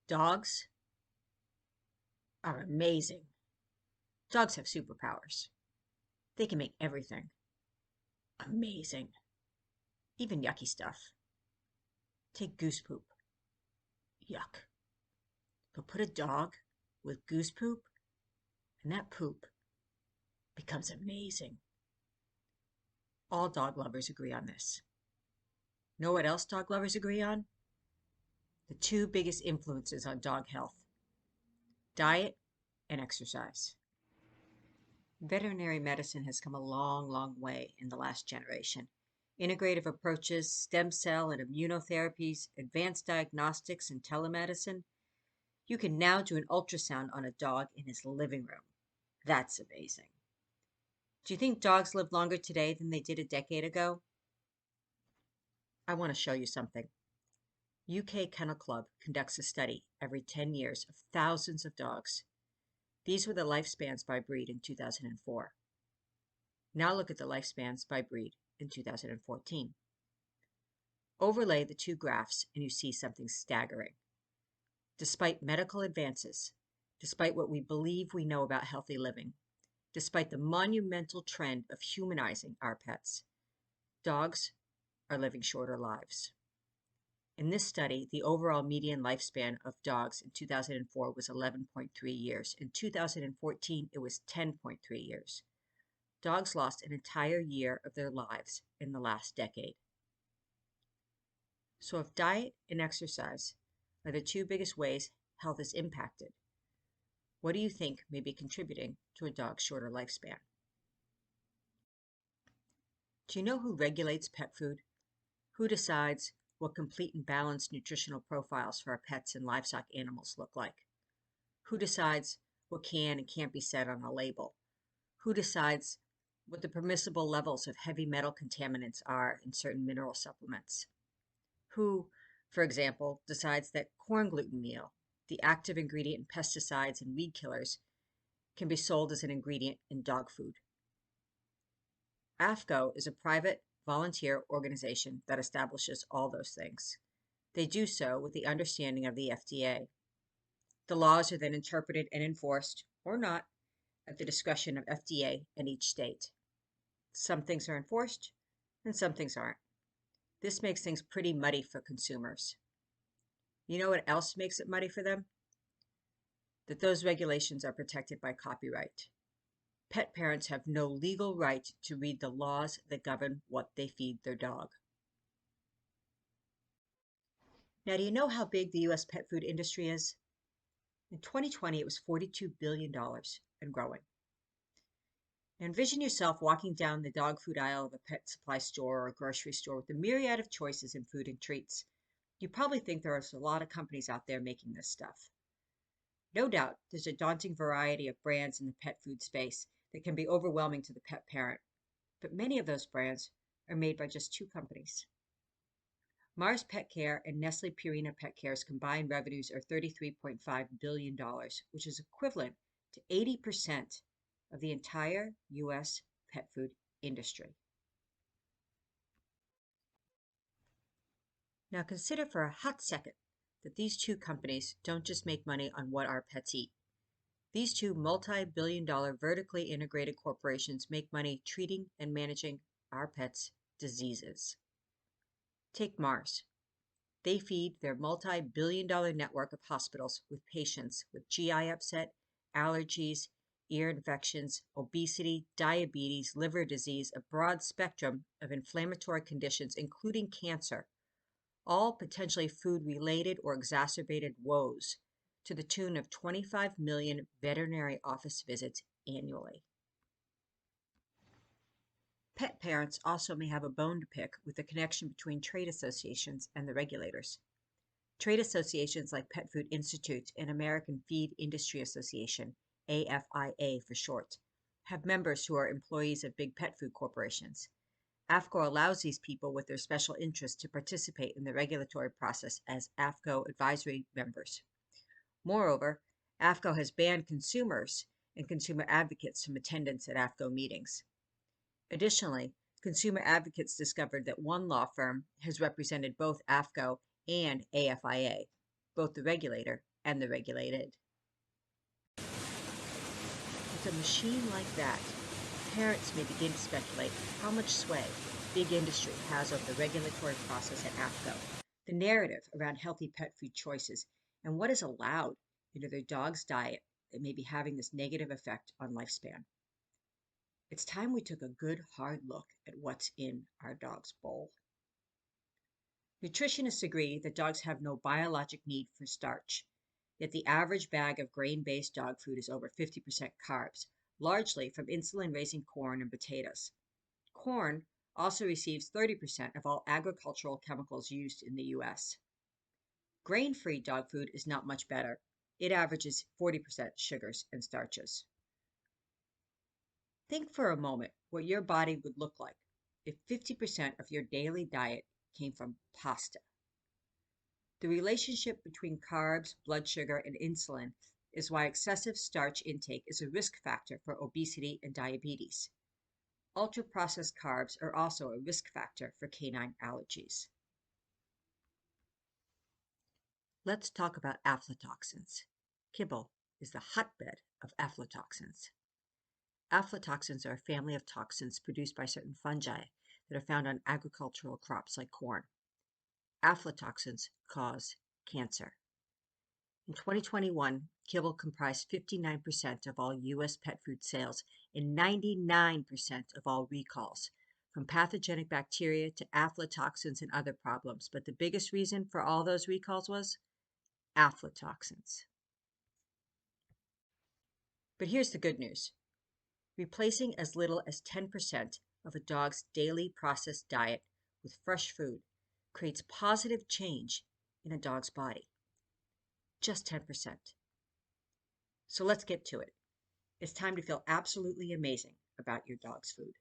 Dogs are amazing. Dogs have superpowers. They can make everything amazing, even yucky stuff. Take goose poop. Yuck. But put a dog with goose poop, and that poop becomes amazing. All dog lovers agree on this. Know what else dog lovers agree on? The two biggest influences on dog health: diet and exercise. Veterinary medicine has come a long, long way in the last generation. Integrative approaches, stem cell and immunotherapies, advanced diagnostics, and telemedicine. You can now do an ultrasound on a dog in his living room. That's amazing. Do you think dogs live longer today than they did a decade ago? I want to show you something. UK Kennel Club conducts a study every 10 years of thousands of dogs. These were the lifespans by breed in 2004. Now look at the lifespans by breed in 2014. Overlay the two graphs and you see something staggering. Despite medical advances, despite what we believe we know about healthy living, despite the monumental trend of humanizing our pets, dogs are living shorter lives. In this study, the overall median lifespan of dogs in 2004 was 11.3 years. In 2014, it was 10.3 years. Dogs lost an entire year of their lives in the last decade. So if diet and exercise are the two biggest ways health is impacted, what do you think may be contributing to a dog's shorter lifespan? Do you know who regulates pet food? Who decides what complete and balanced nutritional profiles for our pets and livestock animals look like? Who decides what can and can't be said on a label? Who decides what the permissible levels of heavy metal contaminants are in certain mineral supplements? Who, for example, decides that corn gluten meal, the active ingredient in pesticides and weed killers, can be sold as an ingredient in dog food? AFCO is a private volunteer organization that establishes all those things. They do so with the understanding of the FDA. The laws are then interpreted and enforced, or not, at the discretion of FDA and each state. Some things are enforced, and some things aren't. This makes things pretty muddy for consumers. You know what else makes it muddy for them? That those regulations are protected by copyright. Pet parents have no legal right to read the laws that govern what they feed their dog. Now, do you know how big the U.S. pet food industry is? In 2020, it was $42 billion and growing. Envision yourself walking down the dog food aisle of a pet supply store or a grocery store with a myriad of choices in food and treats. You probably think there are a lot of companies out there making this stuff. No doubt, there's a daunting variety of brands in the pet food space that can be overwhelming to the pet parent, but many of those brands are made by just two companies. Mars Pet Care and Nestle Purina Pet Care's combined revenues are $33.5 billion, which is equivalent to 80% of the entire U.S. pet food industry. Now consider for a hot second that these two companies don't just make money on what our pets eat. These two multi-billion-dollar vertically integrated corporations make money treating and managing our pets' diseases. Take Mars. They feed their multi-billion-dollar network of hospitals with patients with GI upset, allergies, ear infections, obesity, diabetes, liver disease, a broad spectrum of inflammatory conditions, including cancer, all potentially food-related or exacerbated woes, to the tune of 25 million veterinary office visits annually. Pet parents also may have a bone to pick with the connection between trade associations and the regulators. Trade associations like Pet Food Institute and American Feed Industry Association, AFIA for short, have members who are employees of big pet food corporations. AFCO allows these people with their special interests to participate in the regulatory process as AFCO advisory members. Moreover, AFCO has banned consumers and consumer advocates from attendance at AFCO meetings. Additionally, consumer advocates discovered that one law firm has represented both AFCO and AFIA, both the regulator and the regulated. With a machine like that, parents may begin to speculate how much sway big industry has over the regulatory process at AFCO, the narrative around healthy pet food choices, and what is allowed into their dog's diet that may be having this negative effect on lifespan. It's time we took a good hard look at what's in our dog's bowl. Nutritionists agree that dogs have no biologic need for starch, yet the average bag of grain-based dog food is over 50% carbs, largely from insulin-raising corn and potatoes. Corn also receives 30% of all agricultural chemicals used in the U.S. Grain-free dog food is not much better. It averages 40% sugars and starches. Think for a moment what your body would look like if 50% of your daily diet came from pasta. The relationship between carbs, blood sugar, and insulin is why excessive starch intake is a risk factor for obesity and diabetes. Ultra-processed carbs are also a risk factor for canine allergies. Let's talk about aflatoxins. Kibble is the hotbed of aflatoxins. Aflatoxins are a family of toxins produced by certain fungi that are found on agricultural crops like corn. Aflatoxins cause cancer. In 2021, kibble comprised 59% of all U.S. pet food sales and 99% of all recalls, from pathogenic bacteria to aflatoxins and other problems. But the biggest reason for all those recalls was aflatoxins. But here's the good news. Replacing as little as 10% of a dog's daily processed diet with fresh food creates positive change in a dog's body. Just 10%. So let's get to it. It's time to feel absolutely amazing about your dog's food.